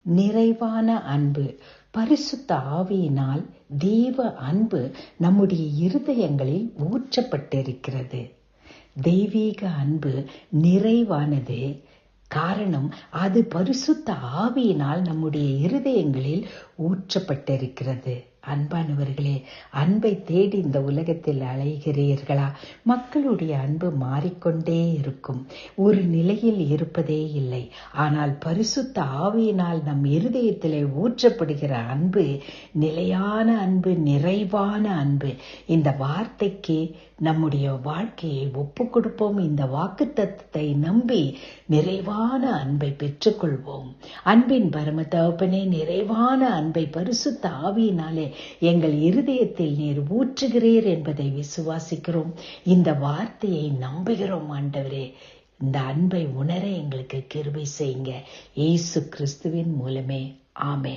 நிறைவான அன்பு. பரிசுத்த ஆவியினால் தேவ அன்பு நம்முடைய இருதயங்களில் ஊற்றப்பட்டிருக்கிறது. தெய்வீக அன்பு நிறைவானது. காரணம், அது பரிசுத்த ஆவியினால் நம்முடைய இருதயங்களில் ஊற்றப்பட்டிருக்கிறது. அன்பானவர்களே, அன்பை தேடி இந்த உலகத்தில் அலைகிறீர்களா? மக்களுடைய அன்பு மாறிக்கொண்டே இருக்கும், ஒரு நிலையில் இருப்பதே இல்லை. ஆனால் பரிசுத்த ஆவியினால் நம் இருதயத்திலே ஊற்றப்படுகிற அன்பு நிலையான அன்பு, நிறைவான அன்பு. இந்த வார்த்தைக்கு நம்முடைய வாழ்க்கையை ஒப்பு கொடுப்போம். இந்த வாக்குத்தத்தத்தை நம்பி நிறைவான அன்பை பெற்றுக்கொள்வோம். அன்பின் பரம தகப்பனே, நிறைவான அன்பை பரிசுத்த ஆவியினாலே எங்கள் இருதயத்தில் நீர் ஊற்றுகிறீர் என்பதை விசுவாசிக்கிறோம். இந்த வார்த்தையை நம்புகிறோம் ஆண்டவரே. இந்த அன்பை உணர எங்களுக்கு கிருபை செய்யுங்க. இயேசு கிறிஸ்துவின் மூலமே. ஆமென்.